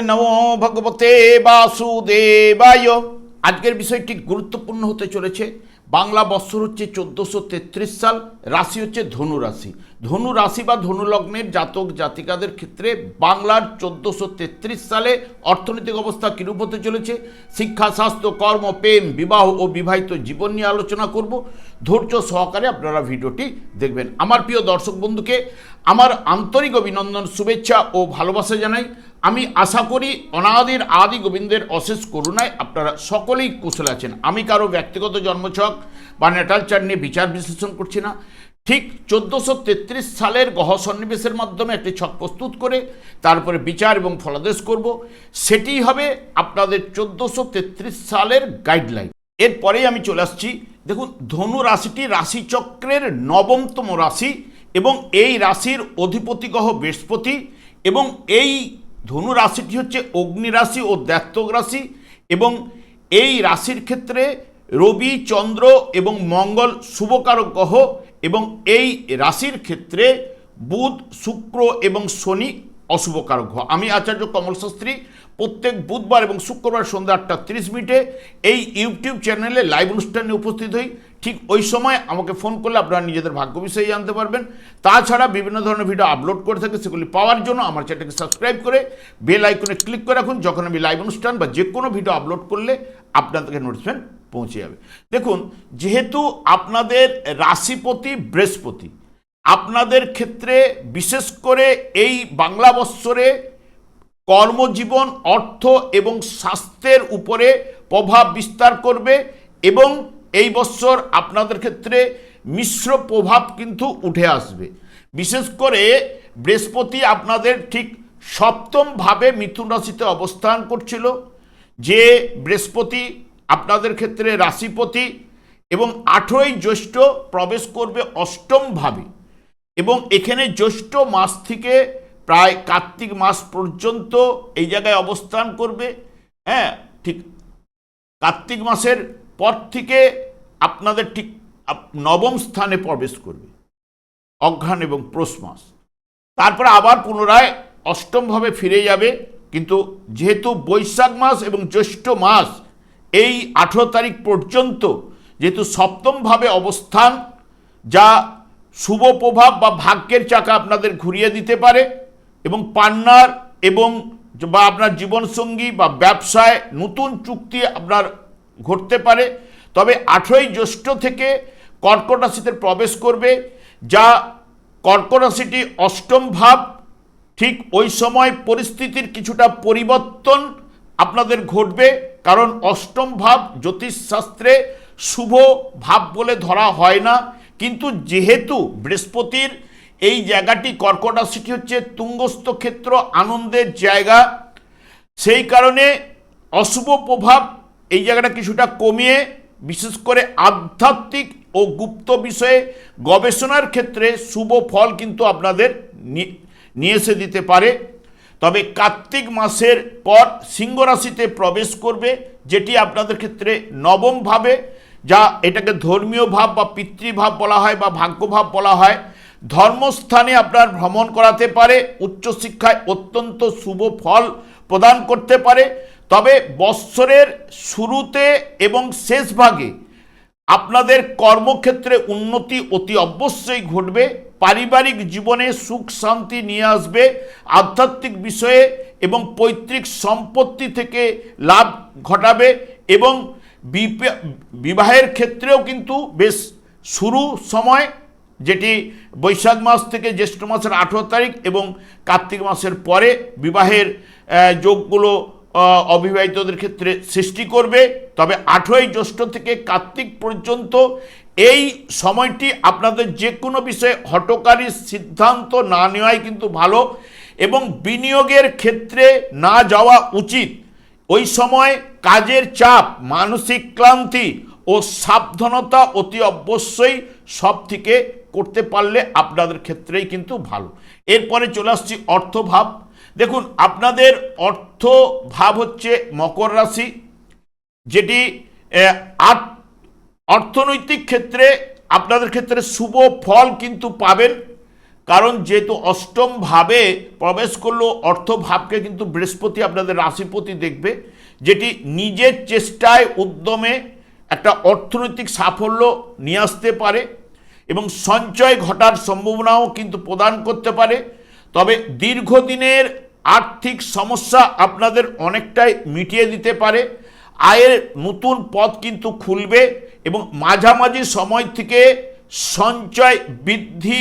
নমো ভগবতে বাসুদেবায়। আজকের বিষয়টি গুরুত্বপূর্ণ হতে চলেছে। বাংলা বৎসর হচ্ছে 1433 সাল, রাশি হচ্ছে ধনু রাশি। ধনু রাশি বা ধনু লগ্নের জাতক জাতিকাদের ক্ষেত্রে বাংলার 1433 সালে অর্থনৈতিক অবস্থা কিরূপ হতে চলেছে, শিক্ষা, স্বাস্থ্য, কর্ম, প্রেম, বিবাহ ও বিবাহিত জীবন নিয়ে আলোচনা করব। ধৈর্য সহকারে আপনারা ভিডিওটি দেখবেন। আমার প্রিয় দর্শক বন্ধুকে আমার আন্তরিক অভিনন্দন, শুভেচ্ছা ও ভালোবাসা জানাই। আমি আশা করি অনাদির আদি গোবিন্দের অশেষ করুণায় আপনারা সকলেই কুশল আছেন। আমি কারো ব্যক্তিগত জন্মছক বা ন্যাটাল চার্ট নিয়ে বিচার বিশ্লেষণ করছি না। ঠিক 1433 সালের গ্রহ সন্নিবেশের মাধ্যমে একটি ছক প্রস্তুত করে তারপরে বিচার এবং ফলাদেশ করব। সেটি হবে আপনাদের 1433 সালের গাইডলাইন। এরপরেই আমি চলে আসছি। দেখুন, ধনু রাশিটি রাশিচক্রের 9তম রাশি এবং এই রাশির অধিপতি গ্রহ বৃহস্পতি, এবং এই ধনু রাশিটি হচ্ছে অগ্নি রাশি ও দ্ব্যর্থক রাশি, এবং এই রাশির ক্ষেত্রে রবি, চন্দ্র এবং মঙ্গল শুভকারক গ্রহ, এবং এই রাশির ক্ষেত্রে বুধ, শুক্র এবং শনি অশুভকারক গ্রহ। আমি আচার্য কমল শাস্ত্রী প্রত্যেক বুধবার এবং শুক্রবার সন্ধ্যা 8:30 এই ইউটিউব চ্যানেলে লাইভ অনুষ্ঠানে উপস্থিত হই। ঠিক ওই সময় আমাকে ফোন করলে আপনারা নিজেদের ভাগ্য বিষয়ে জানতে পারবেন। তাছাড়া বিভিন্ন ধরনের ভিডিও আপলোড করে থাকে, সেগুলি পাওয়ার জন্য আমার চ্যানেলকে সাবস্ক্রাইব করে বেল আইকনে ক্লিক করে রাখুন। যখন আমি লাইভ অনুষ্ঠান বা যে কোনো ভিডিও আপলোড করলে আপনাদেরকে নোটিফিকেশন পৌঁছে যাবে। দেখুন, যেহেতু আপনাদের রাশিপতি বৃহস্পতি আপনাদের ক্ষেত্রে বিশেষ করে এই বাংলা বৎসরে কর্মজীবন, অর্থ এবং স্বাস্থ্যের উপরে প্রভাব বিস্তার করবে, এবং এই বৎসর আপনাদের ক্ষেত্রে মিশ্র প্রভাব কিন্তু উঠে আসবে। বিশেষ করে বৃহস্পতি আপনাদের ঠিক 7ম ভাবে মিথুন রাশিতে অবস্থান করছিল, যে বৃহস্পতি আপনাদের ক্ষেত্রে রাশিপতি, এবং 18ই জ্যৈষ্ঠ প্রবেশ করবে 8ম ভাবে, এবং এখানে জ্যৈষ্ঠ মাস থেকে প্রায় কার্তিক মাস পর্যন্ত এই জায়গায় অবস্থান করবে। হ্যাঁ, ঠিক কার্তিক মাসের পর থেকে আপনাদের ঠিক 9ম স্থানে প্রবেশ করবে, অঘ্রাণ এবং পৌষ মাস। তারপরে আবার পুনরায় 8ম ভাবে ফিরে যাবে। কিন্তু যেহেতু বৈশাখ মাস এবং জ্যৈষ্ঠ মাস এই 18 তারিখ পর্যন্ত যেহেতু 7ম ভাবে অবস্থান, যা শুভ প্রভাব বা ভাগ্যের চাকা আপনাদের ঘুরিয়ে দিতে পারে, এবং পার্টনার এবং বা আপনার জীবনসঙ্গী বা ব্যবসায় নতুন চুক্তি আপনার ঘটতে পারে। তবে 18ই জ্যৈষ্ঠ থেকে কর্কট রাশিতে প্রবেশ করবে, যা কর্কট রাশিটি 8ম ভাব। ঠিক ওই সময় পরিস্থিতির কিছুটা পরিবর্তন আপনাদের ঘটবে, কারণ 8ম ভাব জ্যোতিষশাস্ত্রে শুভ ভাব বলে ধরা হয় না। কিন্তু যেহেতু বৃহস্পতির এই জায়গাটি, কর্কট রাশিটি হচ্ছে তুঙ্গস্থ ক্ষেত্র, আনন্দের জায়গা, সেই কারণে অশুভ প্রভাব এই জায়গাটা কিছুটা কমিয়ে বিশেষ করে আধ্যাত্মিক ও গুপ্ত বিষয়ে গবেষণার ক্ষেত্রে শুভ ফল কিন্তু আপনাদের নিয়ে এসে দিতে পারে। তবে কার্তিক মাসের পর সিংহ রাশিতে প্রবেশ করবে, যেটি আপনাদের ক্ষেত্রে 9ম ভাবে, যা এটাকে ধর্মীয় ভাব বা পিতৃভাব বলা হয় বা ভাগ্যভাব বলা হয়। ধর্মস্থানে আপনার ভ্রমণ করাতে পারে, উচ্চশিক্ষায় অত্যন্ত শুভ ফল প্রদান করতে পারে। তবে বৎসরের শুরুতে এবং শেষ ভাগে আপনাদের কর্মক্ষেত্রে উন্নতি অতি অবশ্যই ঘটবে, পারিবারিক জীবনে সুখ শান্তি নিয়ে আসবে, আধ্যাত্মিক বিষয়ে এবং পৈতৃক সম্পত্তি থেকে লাভ ঘটাবে, এবং বিবাহের ক্ষেত্রেও কিন্তু বেশ শুরু সময়, যেটি বৈশাখ মাস থেকে জ্যৈষ্ঠ মাসের 18 তারিখ এবং কার্তিক মাসের পরে বিবাহের যোগগুলো অবিবাহিতদের ক্ষেত্রে সৃষ্টি করবে। তবে 18ই জ্যৈষ্ঠ থেকে কার্তিক পর্যন্ত এই সময়টি আপনাদের যে কোনো বিষয়ে হঠকারী সিদ্ধান্ত না নেওয়াই কিন্তু ভালো, এবং বিনিয়োগের ক্ষেত্রে না যাওয়া উচিত। ওই সময় কাজের চাপ, মানসিক ক্লান্তি ও সাবধানতা অতি অবশ্যই সব থেকে করতে পারলে আপনাদের ক্ষেত্রেই কিন্তু ভালো। এরপরে চলে আসছি অর্থভাব। দেখুন, আপনাদের অর্থ ভাব হচ্ছে মকর রাশি, যেটি অর্থনৈতিক ক্ষেত্রে আপনাদের ক্ষেত্রে শুভ ফল কিন্তু পাবেন। কারণ যেহেতু অষ্টম ভাবে প্রবেশ করলো, অর্থ ভাবকে কিন্তু বৃহস্পতি আপনাদের রাশিপতি দেখবে, যেটি নিজের চেষ্টায় উদ্যমে একটা অর্থনৈতিক সাফল্য নিয়ে আসতে পারে এবং সঞ্চয় ঘটার সম্ভাবনাও কিন্তু প্রদান করতে পারে। তবে দীর্ঘদিনের আর্থিক সমস্যা আপনাদের অনেকটাই মিটিয়ে দিতে পারে। আয়ের নতুন পথ কিন্তু খুলবে এবং মাঝামাঝি সময় থেকে সঞ্চয় বৃদ্ধি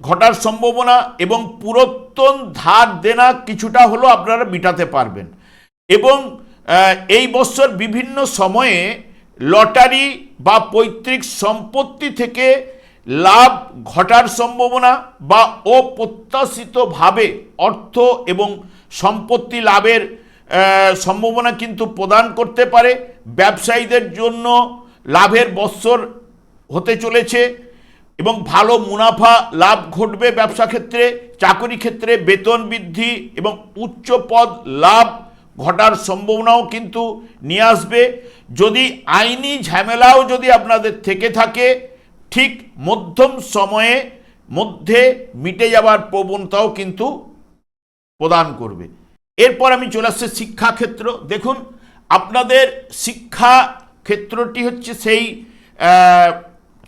ঘটার সম্ভাবনা এবং পুরাতন ধার দেনা কিছুটা হলেও আপনারা মেটাতে পারবেন। এবং এই বছর বিভিন্ন সময়ে লটারি বা পৈতৃক সম্পত্তি থেকে লাভ ঘটার সম্ভাবনা বা অপ্রত্যাশিতভাবে অর্থ এবং সম্পত্তি লাভের সম্ভাবনা কিন্তু প্রদান করতে পারে। ব্যবসায়ীদের জন্য লাভের বৎসর হতে চলেছে এবং ভালো মুনাফা লাভ ঘটবে ব্যবসা ক্ষেত্রে। চাকরি ক্ষেত্রে বেতন বৃদ্ধি এবং উচ্চ পদ লাভ ঘটার সম্ভাবনাও কিন্তু নিয়ে আসবে। যদি আইনি ঝামেলাও যদি আপনাদের থেকে থাকে, ঠিক মধ্যম সময়ে মধ্যে মিটে যাওয়ার প্রবণতাও কিন্তু প্রদান করবে। এরপর আমি চলে আসছি শিক্ষাক্ষেত্র। দেখুন, আপনাদের শিক্ষা ক্ষেত্রটি হচ্ছে সেই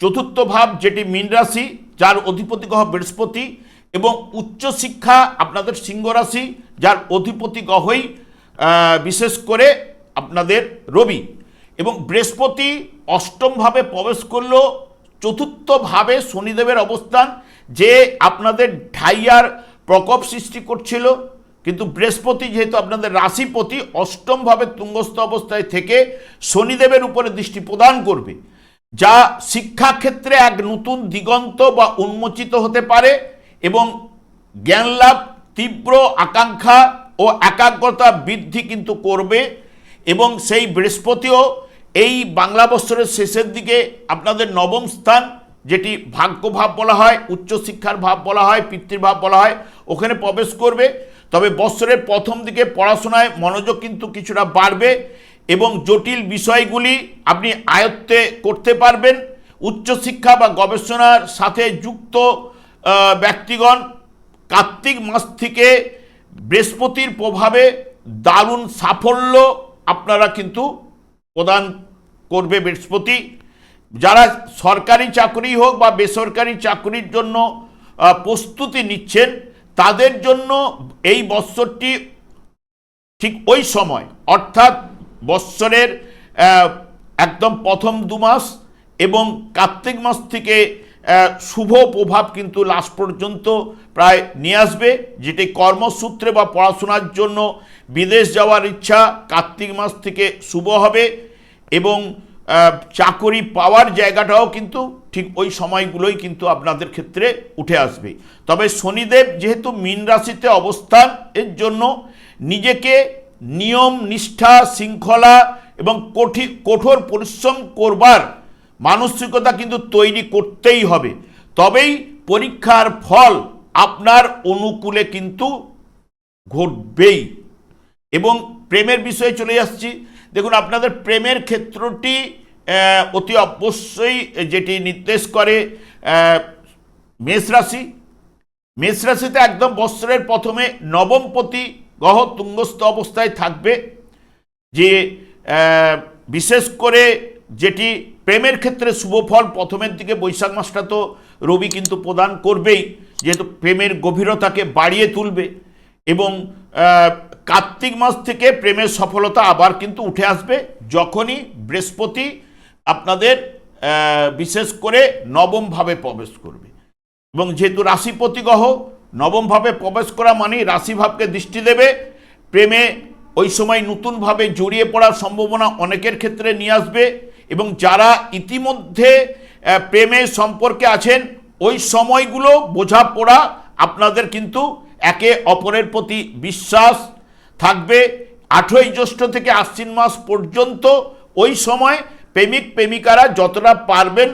চতুর্থ ভাব, যেটি মীন রাশি, যার অধিপতি গ্রহ বৃহস্পতি, এবং উচ্চশিক্ষা আপনাদের সিংহ রাশি, যার অধিপতি গ্রহই বিশেষ করে আপনাদের রবি। এবং বৃহস্পতি অষ্টম ভাবে প্রবেশ করলো, চতুর্থ ভাবে শনিদেবের অবস্থান, যে আপনাদের ঢাইয়ার প্রকোপ সৃষ্টি করছিল, কিন্তু বৃহস্পতি যেহেতু আপনাদের রাশিপতি অষ্টম ভাবে তুঙ্গস্থ অবস্থায় থেকে শনিদেবের উপরে দৃষ্টি প্রদান করবে, যা শিক্ষাক্ষেত্রে এক নতুন দিগন্ত বা উন্মোচিত হতে পারে এবং জ্ঞান লাভ, তীব্র আকাঙ্ক্ষা ও একাগ্রতা বৃদ্ধি কিন্তু করবে। এবং সেই বৃহস্পতিও এই বাংলা বৎসরের শেষের দিকে আপনাদের নবম স্থান, যেটি ভাগ্য ভাব বলা হয়, উচ্চশিক্ষার ভাব বলা হয়, পিতৃভাব বলা হয়, ওখানে প্রবেশ করবে। তবে বৎসরের প্রথম দিকে পড়াশোনায় মনোযোগ কিন্তু কিছুটা বাড়বে এবং জটিল বিষয়গুলি আপনি আয়ত্তে করতে পারবেন। উচ্চশিক্ষা বা গবেষণার সাথে যুক্ত ব্যক্তিগণ কার্তিক মাস থেকে বৃহস্পতির প্রভাবে দারুণ সাফল্য আপনারা কিন্তু প্রদান করবে বৃহস্পতি। যারা সরকারি চাকরি হোক বা বেসরকারি চাকরির জন্য প্রস্তুতি নিচ্ছেন, তাদের জন্য এই বৎসরটি ঠিক ওই সময়, অর্থাৎ বৎসরের একদম প্রথম 2 মাস এবং কার্তিক মাস থেকে শুভ প্রভাব কিন্তু লাস্ট পর্যন্ত প্রায় নিয়ে আসবে, যেটি কর্মসূত্রে বা পড়াশোনার জন্য বিদেশ যাওয়ার ইচ্ছা কার্তিক মাস থেকে শুভ হবে এবং চাকরি পাওয়ার জায়গাটাও কিন্তু ঠিক ওই সময়গুলোই কিন্তু আপনাদের ক্ষেত্রে উঠে আসবে। তবে শনিদেব যেহেতু মীন রাশিতে অবস্থান, এর জন্য নিজেকে নিয়ম নিষ্ঠা, শৃঙ্খলা এবং কঠোর পরিশ্রম করবার মানসিকতা কিন্তু তৈরি করতেই হবে, তবেই পরীক্ষার ফল আপনার অনুকূলে কিন্তু ঘটবেই। এবং প্রেমের বিষয়ে চলে আসছি। দেখুন, আপনাদের প্রেমের ক্ষেত্রটি অতি অবশ্যই যেটি নির্দেশ করে মেষ রাশি। মেষ রাশিতে একদম বৎসরের প্রথমে নবমপতি গ্রহ তুঙ্গস্থ অবস্থায় থাকবে, যে বিশেষ করে যেটি প্রেমের ক্ষেত্রে শুভ ফল প্রথমের দিকে বৈশাখ মাসটা তো রবি কিন্তু প্রদান করবেই, যেহেতু প্রেমের গভীরতাকে বাড়িয়ে তুলবে। এবং কার্তিক মাস থেকে প্রেমের সফলতা আবার কিন্তু উঠে আসবে, যখনই বৃহস্পতি আপনাদের বিশেষ করে নবম ভাবে প্রবেশ করবে। এবং যেহেতু রাশিপতি গ্রহ নবম ভাবে প্রবেশ করা মানে রাশিভাবকে দৃষ্টি দেবে, প্রেমে ওই সময় নতুনভাবে জড়িয়ে পড়ার সম্ভাবনা অনেকের ক্ষেত্রে নিয়ে আসবে। এবং যারা ইতিমধ্যে প্রেমের সম্পর্কে আছেন, ওই সময়গুলো বোঝাপড়া আপনাদের কিন্তু একে অপরের প্রতি বিশ্বাস থাকবে। 8ই জ্যৈষ্ঠ থেকে আশ্বিন মাস পর্যন্ত ওই সময় প্রেমিক প্রেমিকারা যতটা পারবেন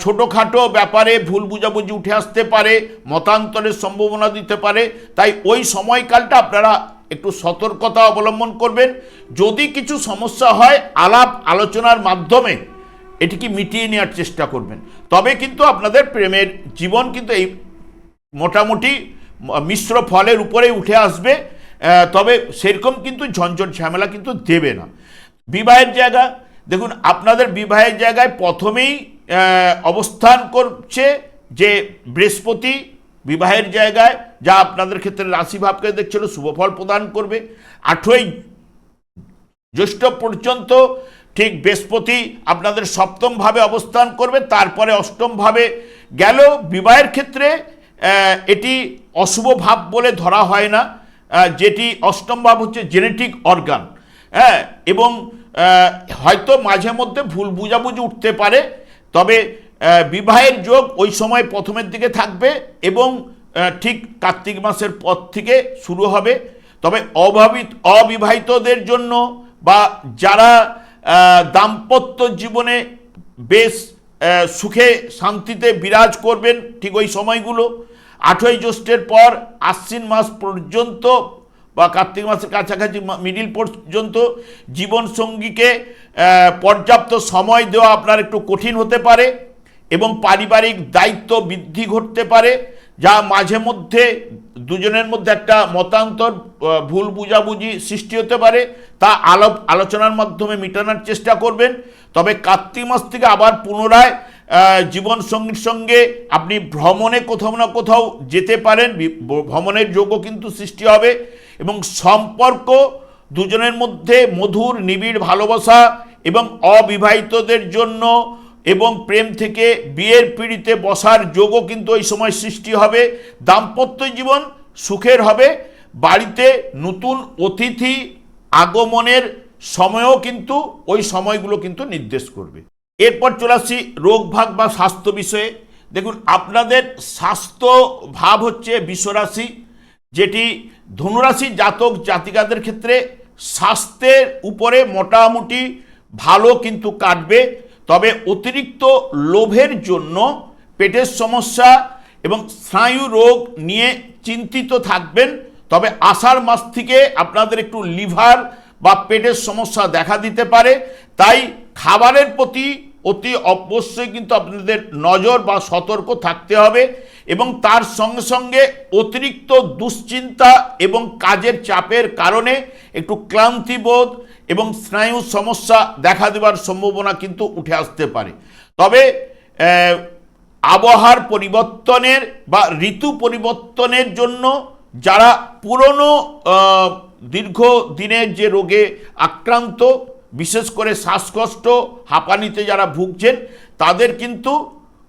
ছোটোখাটো ব্যাপারে ভুল বুঝাবুঝি উঠে আসতে পারে, মতান্তরের সম্ভাবনা দিতে পারে। তাই ওই সময়কালটা আপনারা একটু সতর্কতা অবলম্বন করবেন। যদি কিছু সমস্যা হয়, আলাপ আলোচনার মাধ্যমে এটিকে মিটিয়ে নেওয়ার চেষ্টা করবেন, তবে কিন্তু আপনাদের প্রেমের জীবন কিন্তু এই মোটামুটি মিশ্র ফলের উপরেই উঠে আসবে। তবে সেরকম কিন্তু ঝঞ্ঝট ঝামেলা কিন্তু দেবে না। বিবাহের জায়গা, দেখুন আপনাদের বিবাহের জায়গায় প্রথমেই অবস্থান করছে যে বৃহস্পতি বিবাহের জায়গায়, যা আপনাদের ক্ষেত্রে রাশিভাবকে দেখছিল শুভফল প্রদান করবে। 8ই জ্যৈষ্ঠ পর্যন্ত ঠিক বৃহস্পতি আপনাদের সপ্তম ভাবে অবস্থান করবে, তারপরে অষ্টম ভাবে গেল। বিবাহের ক্ষেত্রে এটি অশুভ ভাব বলে ধরা হয় না, যেটি অষ্টম ভাব হচ্ছে জেনেটিক অর্গান। হ্যাঁ, এবং হয়তো মাঝে মধ্যে ভুল বুঝাবুঝি উঠতে পারে, তবে বিবাহের যোগ ওই সময় প্রথমের দিকে থাকবে এবং ঠিক কার্তিক মাসের পর থেকে শুরু হবে। তবে অবিবাহিতদের জন্য বা যারা দাম্পত্য জীবনে বেশ সুখে শান্তিতে বিরাজ করবেন ঠিক ওই সময়গুলো 8ই জ্যৈষ্ঠের পর আশ্বিন মাস পর্যন্ত বা কার্তিক মাসের কাছাকাছি মিডিল পর্যন্ত জীবনসঙ্গীকে পর্যাপ্ত সময় দেওয়া আপনার একটু কঠিন হতে পারে এবং পারিবারিক দায়িত্ব বৃদ্ধি ঘটতে পারে, যা মাঝে মধ্যে দুজনের মধ্যে একটা মতান্তর ভুল বুঝাবুঝি সৃষ্টি হতে পারে, তা আলোচনার মাধ্যমে মেটানোর চেষ্টা করবেন। তবে কার্তিক মাস থেকে আবার পুনরায় জীবনসঙ্গীর সঙ্গে আপনি ভ্রমণে কোথাও না কোথাও যেতে পারেন, ভ্রমণের যোগও কিন্তু সৃষ্টি হবে এবং সম্পর্ক দুজনের মধ্যে মধুর নিবিড় ভালোবাসা এবং অবিবাহিতদের জন্য এবং প্রেম থেকে বিয়ের পিঁড়িতে বসার যোগও কিন্তু ওই সময় সৃষ্টি হবে। দাম্পত্য জীবন সুখের হবে, বাড়িতে নতুন অতিথি আগমনের সময়ও কিন্তু ওই সময়গুলো কিন্তু নির্দেশ করবে। এরপর চলে আসছি রোগ ভাগ বা স্বাস্থ্য বিষয়ে। দেখুন আপনাদের স্বাস্থ্য ভাব হচ্ছে বিশ্বরাশি, যেটি ধনুরাশি জাতক জাতিকাদের ক্ষেত্রে স্বাস্থ্যের উপরে মোটামুটি ভালো কিন্তু কাটবে। তবে অতিরিক্ত লোভের জন্য পেটের সমস্যা এবং স্নায়ু রোগ নিয়ে চিন্তিত থাকবেন। তবে আষাঢ় মাস থেকে আপনাদের একটু লিভার বা পেটের সমস্যা দেখা দিতে পারে, তাই খাবারের প্রতি অতি অবশ্যই কিন্তু আপনাদের নজর বা সতর্ক থাকতে হবে এবং তার সঙ্গে সঙ্গে অতিরিক্ত দুশ্চিন্তা এবং কাজের চাপের কারণে একটু ক্লান্তিবোধ এবং স্নায়ু সমস্যা দেখা দেওয়ার সম্ভাবনা কিন্তু উঠে আসতে পারে। তবে আবহাওয়ার পরিবর্তনের বা ঋতু পরিবর্তনের জন্য যারা পুরনো দীর্ঘদিনের যে রোগে আক্রান্ত, বিশেষ করে শ্বাসকষ্ট হাঁপানিতে যারা ভুগছেন, তাদের কিন্তু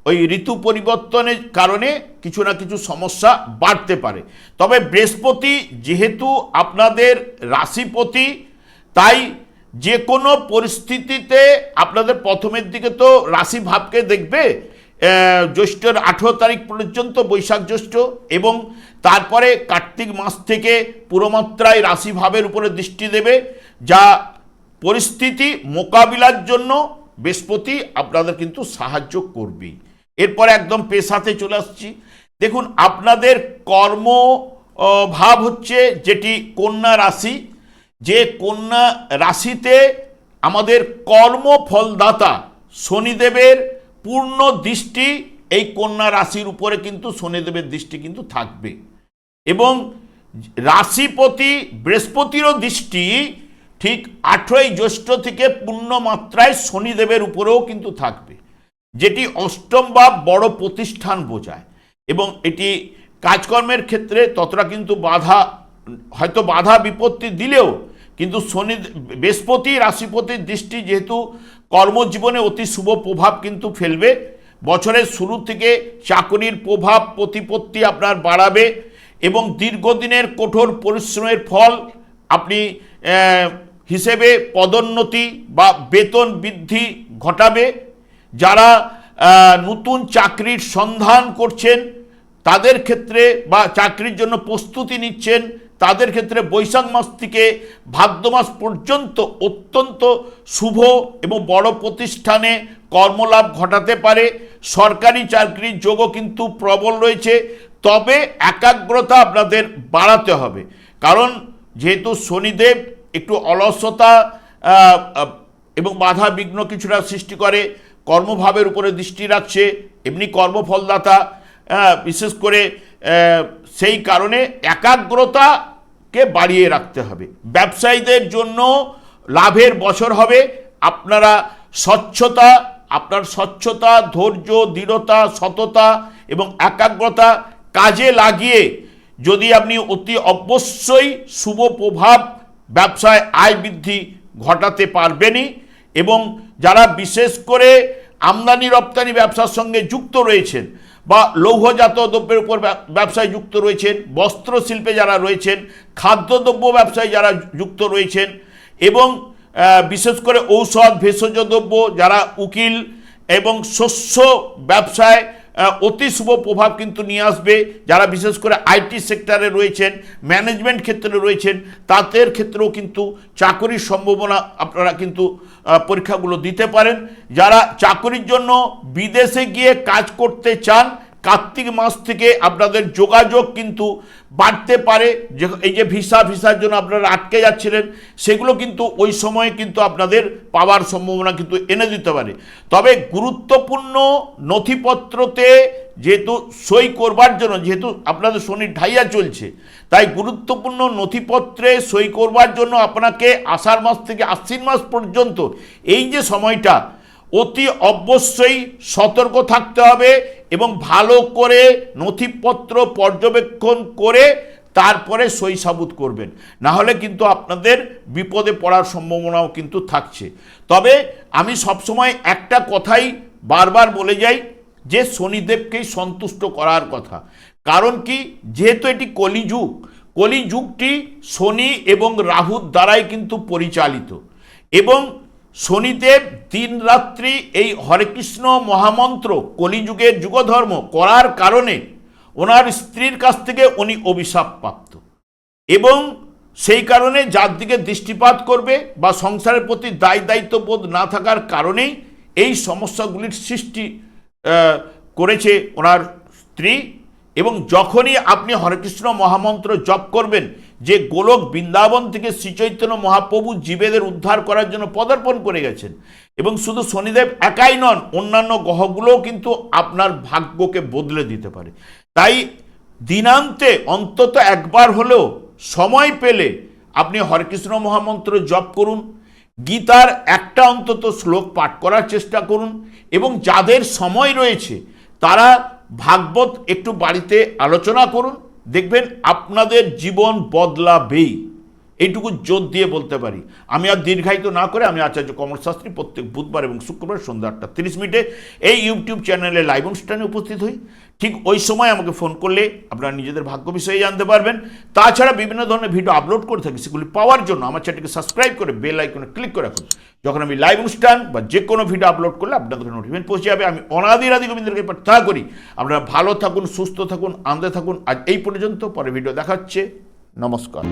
ওই ঋতু পরিবর্তনের কারণে কিছু না কিছু সমস্যা বাড়তে পারে। তবে বৃহস্পতি যেহেতু আপনাদের রাশিপতি, তাই যে কোনো পরিস্থিতিতে আপনাদের প্রথমের দিকে তো রাশি ভাবকে দেখবে জ্যৈষ্ঠের 18 তারিখ পর্যন্ত, বৈশাখ জ্যৈষ্ঠ, এবং তারপরে কার্তিক মাস থেকে পুরোমাত্রায় রাশি ভাবের উপরে দৃষ্টি দেবে, যা পরিস্থিতি মোকাবিলার জন্য বৃহস্পতি আপনাদের কিন্তু সাহায্য করবেই। এরপরে একদম পেশাতে চলে আসছি। দেখুন আপনাদের কর্ম ভাব হচ্ছে যেটি কন্যা রাশি, যে কন্যা রাশিতে আমাদের কর্মফলদাতা শনিদেবের পূর্ণ দৃষ্টি এই কন্যা রাশির উপরে কিন্তু শনিদেবের দৃষ্টি কিন্তু থাকবে এবং রাশিপতি বৃহস্পতিরও দৃষ্টি ঠিক 8ই জ্যৈষ্ঠ থেকে পূর্ণ মাত্রায় শনিদেবের উপরেও কিন্তু থাকবে, যেটি অষ্টম ভাব বড় প্রতিষ্ঠান বোঝায় এবং এটি কাজকর্মের ক্ষেত্রে ততটা কিন্তু হয়তো বাধা বিপত্তি দিলেও কিন্তু বৃহস্পতি রাশিপতির দৃষ্টি যেহেতু কর্মজীবনে অতি শুভ প্রভাব কিন্তু ফেলবে। বছরের শুরু থেকে চাকরির প্রভাব প্রতিপত্তি আপনার বাড়াবে এবং দীর্ঘদিনের কঠোর পরিশ্রমের ফল আপনি হিসেবে পদোন্নতি বা বেতন বৃদ্ধি ঘটাবে। যারা নতুন চাকরির সন্ধান করছেন তাদের ক্ষেত্রে বা চাকরির জন্য প্রস্তুতি নিচ্ছেন তাদের ক্ষেত্রে বৈশাখ মাস থেকে ভাদ্র মাস পর্যন্ত অত্যন্ত শুভ এবং বড় প্রতিষ্ঠানে কর্মলাভ ঘটাতে পারে। সরকারি চাকরির যোগও কিন্তু প্রবল রয়েছে, তবে একাগ্রতা আপনাদের বাড়াতে হবে, কারণ যেহেতু শনিদেব একটু অলসতা এবং বাধা বিঘ্ন কিছুটা সৃষ্টি করে। কর্মভাবের উপরে দৃষ্টি রাখছে, এমনি কর্মফলদাতা, বিশেষ করে সেই কারণে একাগ্রতাকে বাড়িয়ে রাখতে হবে। ব্যবসায়ীদের জন্য লাভের বছর হবে। আপনার স্বচ্ছতা, ধৈর্য, দৃঢ়তা, সততা এবং একাগ্রতা কাজে লাগিয়ে যদি আপনি অতি অবশ্যই শুভ প্রভাব ব্যবসায় আয় বৃদ্ধি ঘটাতে পারবেনই। এবং যারা বিশেষ করে আমদানি রপ্তানি ব্যবসার সঙ্গে যুক্ত রয়েছেন বা লৌহজাত দ্রব্যের উপর ব্যবসায় যুক্ত রয়েছেন, বস্ত্রশিল্পে যারা রয়েছেন, খাদ্যদ্রব্য ব্যবসায় যারা যুক্ত রয়েছেন এবং বিশেষ করে ঔষধ, ভেষজ দ্রব্য, যারা উকিল এবং শস্য ব্যবসায় অতি শুভ প্রভাব কিন্তু নিয়ে আসবে। যারা বিশেষ করে আইটি সেক্টরে রয়েছেন, ম্যানেজমেন্ট ক্ষেত্রে রয়েছেন, তাদের ক্ষেত্রেও কিন্তু চাকরির সম্ভাবনা আপনারা কিন্তু পরীক্ষাগুলো দিতে পারেন। যারা চাকরির জন্য বিদেশে গিয়ে কাজ করতে চান, কার্তিক মাস থেকে আপনাদের যোগাযোগ কিন্তু বাড়তে পারে। যে এই যে ভিসার জন্য আপনারা আটকে যাচ্ছিলেন, সেগুলো কিন্তু ওই সময়ে কিন্তু আপনাদের পাওয়ার সম্ভাবনা কিন্তু এনে দিতে পারে। তবে গুরুত্বপূর্ণ নথিপত্রতে যেহেতু সই করবার জন্য, যেহেতু আপনাদের শনির ঢাইয়া চলছে, তাই গুরুত্বপূর্ণ নথিপত্রে সই করবার জন্য আপনাকে আষাঢ় মাস থেকে আশ্বিন মাস পর্যন্ত এই যে সময়টা অতি অবশ্যই সতর্ক থাকতে হবে এবং ভালো করে নথিপত্র পর্যবেক্ষণ করে তারপরে সই সাবুত করবেন, না হলে কিন্তু আপনাদের বিপদে পড়ার সম্ভাবনাও কিন্তু থাকছে। তবে আমি সবসময় একটা কথাই বারবার বলে যাই যে শনিদেবকেই সন্তুষ্ট করার কথা। কারণ কি, যেহেতু এটি কলিযুগ, কলিযুগটি শনি এবং রাহুর দ্বারাই কিন্তু পরিচালিত এবং শনিদেব দিন রাত্রি এই হরে কৃষ্ণ মহামন্ত্র কলিযুগের যুগধর্ম করার কারণে ওনার স্ত্রীর কাছ থেকে উনি অভিশাপ প্রাপ্ত এবং সেই কারণে যার দিকে দৃষ্টিপাত করবে বা সংসারের প্রতি দায়িত্ববোধ না থাকার কারণেই এই সমস্যাগুলির সৃষ্টি করেছে ওনার স্ত্রী। এবং যখনই আপনি হরেকৃষ্ণ মহামন্ত্র জপ করবেন, যে গোলক বৃন্দাবন থেকে শ্রীচৈতন্য মহাপ্রভু জীবেদের উদ্ধার করার জন্য পদার্পণ করে গেছেন, এবং শুধু শনিদেব একাই নন, অন্যান্য গ্রহগুলোও কিন্তু আপনার ভাগ্যকে বদলে দিতে পারে। তাই দিনান্তে অন্তত একবার হলেও সময় পেলে আপনি হরেকৃষ্ণ মহামন্ত্র জপ করুন, গীতার একটা অন্তত শ্লোক পাঠ করার চেষ্টা করুন এবং যাদের সময় রয়েছে তারা ভাগবত একটু বাড়িতে আলোচনা করুন, দেখবেন আপনাদের জীবন বদলাবেই। এইটুকু জোর দিয়ে বলতে পারি। আমি আর দীর্ঘায়িত না করে আমি আচার্য কমল শাস্ত্রী প্রত্যেক বুধবার এবং শুক্রবার সন্ধ্যা 8:30 এই ইউটিউব চ্যানেলে লাইভ অনুষ্ঠানে উপস্থিত হই। ঠিক ওই সময় আমাকে ফোন করলে আপনারা নিজেদের ভাগ্য বিষয়ে জানতে পারবেন। তাছাড়া বিভিন্ন ধরনের ভিডিও আপলোড করে থাকি, সেগুলি পাওয়ার জন্য আমার চ্যানেলকে সাবস্ক্রাইব করে বেল আইকনে ক্লিক করে রাখুন। যখন আমি লাইভ অনুষ্ঠান বা যে কোনো ভিডিও আপলোড করলে আপনাদের নোটিফিকেশন পৌঁছে যাবে। আমি অনাদি গোবিন্দের প্রার্থনা করি আপনারা ভালো থাকুন, সুস্থ থাকুন, আনন্দে থাকুন। আজ এই পর্যন্ত, পরে ভিডিও দেখাচ্ছে। নমস্কার।